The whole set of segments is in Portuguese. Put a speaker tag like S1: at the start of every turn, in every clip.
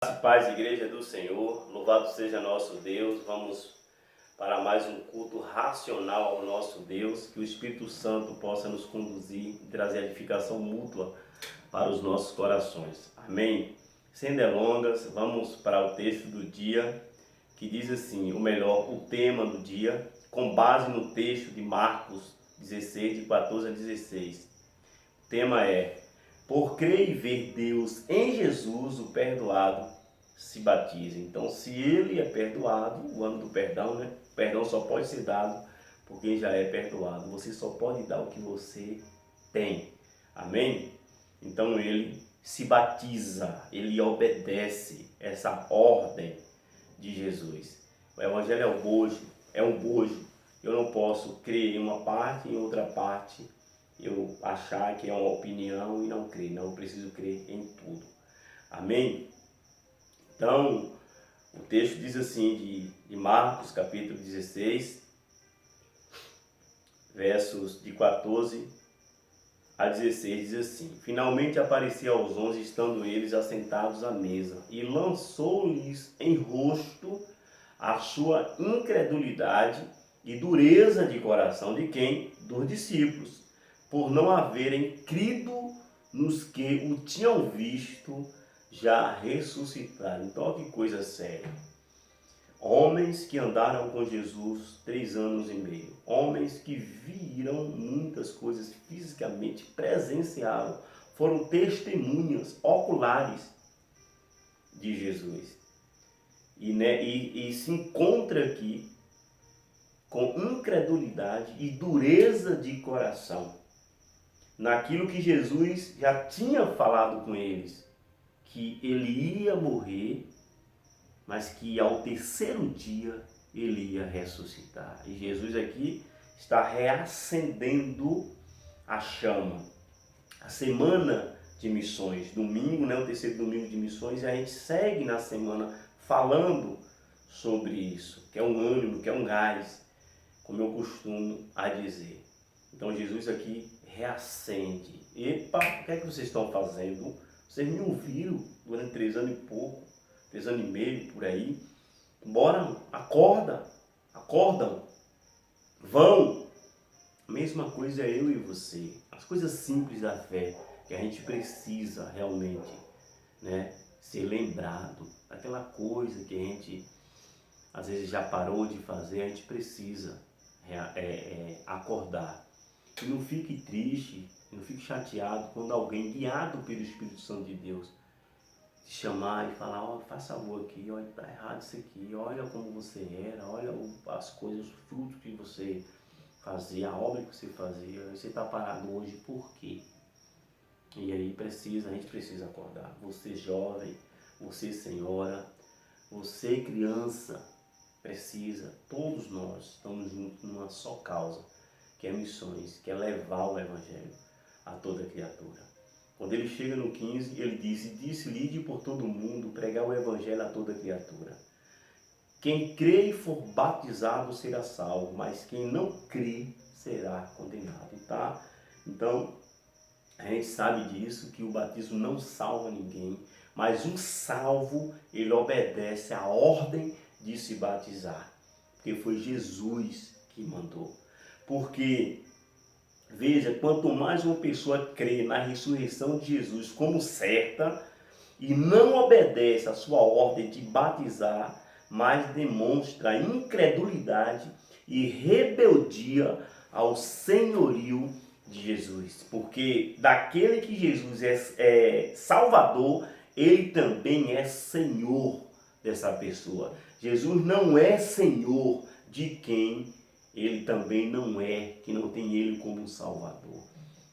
S1: Graça e paz, Igreja do Senhor, louvado seja nosso Deus. Vamos para mais um culto racional ao nosso Deus, que o Espírito Santo possa nos conduzir e trazer edificação mútua para os nossos corações. Amém? Sem delongas, vamos para o texto do dia, que diz assim, o tema do dia, com base no texto de Marcos 16, de 14 a 16. O tema é: por crer e ver Deus em Jesus, o perdoado se batiza. Então, se ele é perdoado, o ano do perdão, né? O perdão só pode ser dado por quem já é perdoado. Você só pode dar o que você tem. Amém? Então, ele se batiza, ele obedece essa ordem de Jesus. O evangelho é um bojo. Eu não posso crer em uma parte e em outra parte eu achar que é uma opinião e não crer. Não, eu preciso crer em tudo. Amém? Então, o texto diz assim, de Marcos, capítulo 16, versos de 14 a 16, diz assim: finalmente apareceu aos 11, estando eles assentados à mesa, e lançou-lhes em rosto a sua incredulidade e dureza de coração de quem? Dos discípulos, por não haverem crido nos que o tinham visto já ressuscitado. Então, olha que coisa séria. Homens que andaram com Jesus 3 anos e meio. Homens que viram muitas coisas fisicamente, presenciaram, foram testemunhas oculares de Jesus. E se encontra aqui com incredulidade e dureza de coração naquilo que Jesus já tinha falado com eles, que ele ia morrer, mas que ao terceiro dia ele ia ressuscitar. E Jesus aqui está reacendendo a chama. A semana de missões, domingo, né, o terceiro domingo de missões, e a gente segue na semana falando sobre isso, que é um ânimo, que é um gás, como eu costumo a dizer. Então Jesus aqui reacende. Epa, o que é que vocês estão fazendo? Vocês me ouviram durante 3 anos e pouco, 3 anos e meio, por aí. Bora, acordam, vão. A mesma coisa é eu e você. As coisas simples da fé, que a gente precisa realmente, né, ser lembrado. Aquela coisa que a gente às vezes já parou de fazer, a gente precisa acordar. E não fique triste, não fique chateado quando alguém guiado pelo Espírito Santo de Deus te chamar e falar: ó, faz favor aqui, olha, tá errado isso aqui, olha como você era, olha as coisas, os frutos que você fazia, a obra que você fazia, você está parado hoje por quê? E aí a gente precisa acordar. Você jovem, você senhora, você criança, precisa, todos nós estamos juntos numa só causa, que é missões, que é levar o Evangelho a toda criatura. Quando ele chega no 15, ele disse-lhe de por todo mundo, pregar o Evangelho a toda criatura. Quem crê e for batizado será salvo, mas quem não crê será condenado. Tá? Então, a gente sabe disso, que o batismo não salva ninguém, mas o salvo, ele obedece à ordem de se batizar, porque foi Jesus que mandou. Porque, veja, quanto mais uma pessoa crê na ressurreição de Jesus como certa e não obedece à sua ordem de batizar, mais demonstra incredulidade e rebeldia ao senhorio de Jesus. Porque daquele que Jesus é Salvador, ele também é Senhor dessa pessoa. Jesus não é Senhor de quem ele também não é, que não tem ele como Salvador.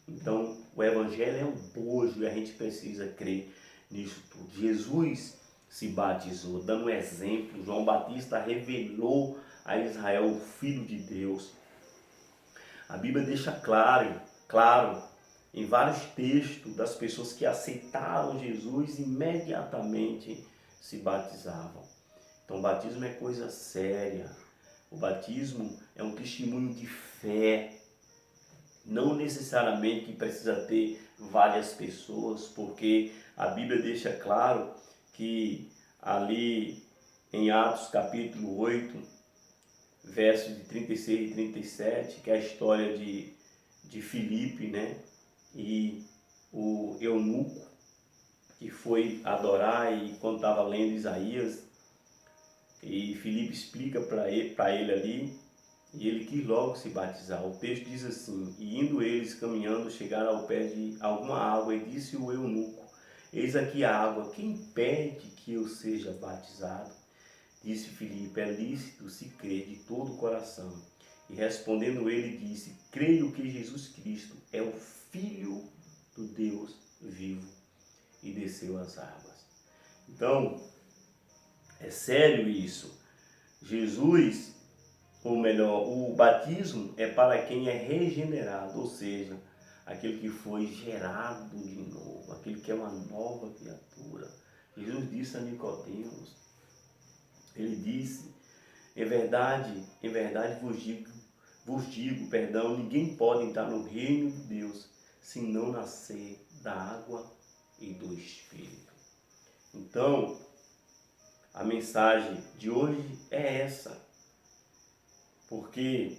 S1: Então, o Evangelho é um bojo e a gente precisa crer nisso tudo. Jesus se batizou, dando um exemplo. João Batista revelou a Israel o Filho de Deus. A Bíblia deixa claro, em vários textos das pessoas que aceitaram Jesus, imediatamente se batizavam. Então, o batismo é coisa séria. O batismo é um testemunho de fé. Não necessariamente precisa ter várias pessoas, porque a Bíblia deixa claro que ali em Atos capítulo 8, versos de 36 e 37, que é a história de Filipe, né? E o eunuco que foi adorar e quando estava lendo Isaías, e Filipe explica para ele ali, e ele quis logo se batizar. O texto diz assim: e indo eles caminhando, chegaram ao pé de alguma água, e disse o eunuco: eis aqui a água, quem impede que eu seja batizado? Disse Filipe: é lícito se crer de todo o coração. E respondendo ele disse: creio que Jesus Cristo é o Filho do Deus vivo. E desceu as águas. Então, é sério isso. Jesus, ou melhor, o batismo é para quem é regenerado, ou seja, aquele que foi gerado de novo, aquele que é uma nova criatura. Jesus disse a Nicodemos, ele disse: em verdade vos digo, ninguém pode entrar no reino de Deus se não nascer da água e do Espírito. Então, a mensagem de hoje é essa, porque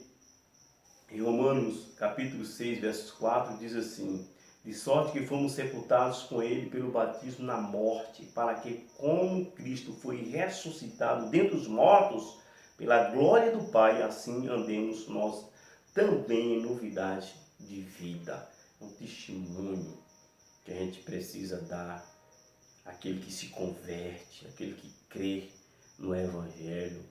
S1: em Romanos capítulo 6, versos 4, diz assim: de sorte que fomos sepultados com ele pelo batismo na morte, para que, como Cristo foi ressuscitado dentre os mortos, pela glória do Pai, assim andemos nós também em novidade de vida. É um testemunho que a gente precisa dar àquele que se converte, aquele que crê no Evangelho.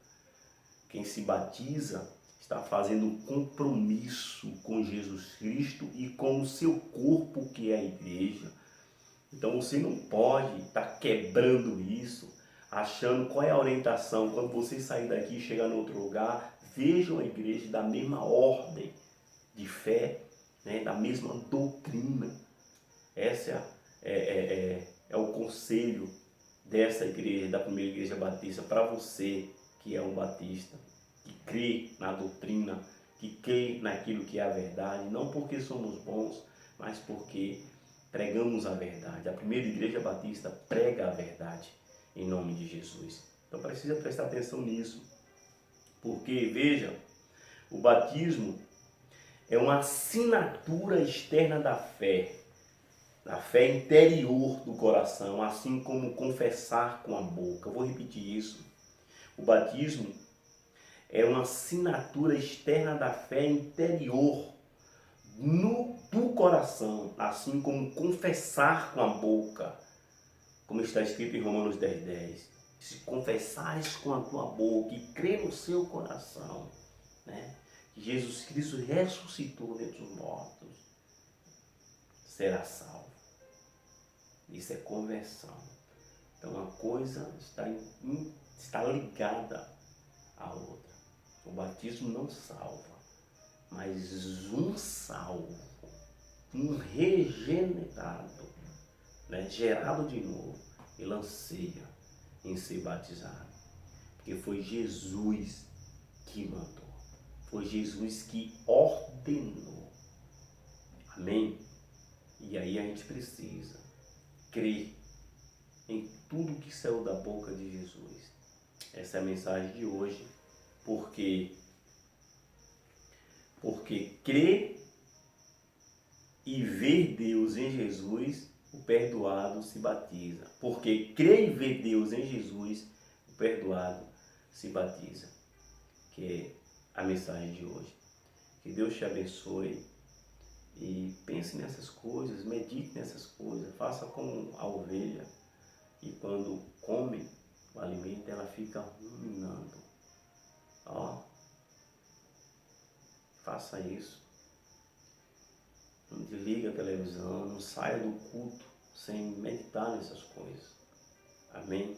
S1: Quem se batiza está fazendo um compromisso com Jesus Cristo e com o seu corpo, que é a igreja. Então você não pode estar quebrando isso, achando qual é a orientação. Quando você sair daqui e chegar em outro lugar, vejam a igreja da mesma ordem de fé, né, da mesma doutrina. Essa é o conselho dessa igreja, da primeira igreja batista, para você que é um batista, que crê na doutrina, que crê naquilo que é a verdade, não porque somos bons, mas porque pregamos a verdade. A primeira igreja batista prega a verdade em nome de Jesus. Então precisa prestar atenção nisso, porque veja, o batismo é uma assinatura externa da fé interior do coração, assim como confessar com a boca. Eu vou repetir isso. O batismo é uma assinatura externa da fé interior do coração, assim como confessar com a boca, como está escrito em Romanos 10:10. Se confessares com a tua boca e crer no seu coração, né, que Jesus Cristo ressuscitou dentre os mortos, será salvo. Isso é conversão. Então uma coisa está ligada à outra. O batismo não salva, mas um salvo, um regenerado, né, gerado de novo, ele anseia em ser batizado. Porque foi Jesus que mandou. Foi Jesus que ordenou. Amém? E aí a gente precisa crer em tudo que saiu da boca de Jesus. Essa é a mensagem de hoje. Porque crer e ver Deus em Jesus, o perdoado se batiza. Porque crer e ver Deus em Jesus, o perdoado se batiza. Que é a mensagem de hoje. Que Deus te abençoe e pense nessas coisas, medite nessas coisas, faça como a ovelha. E quando come o alimento, ela fica ruminando. Ó, faça isso. Não desliga a televisão, não saia do culto sem meditar nessas coisas. Amém?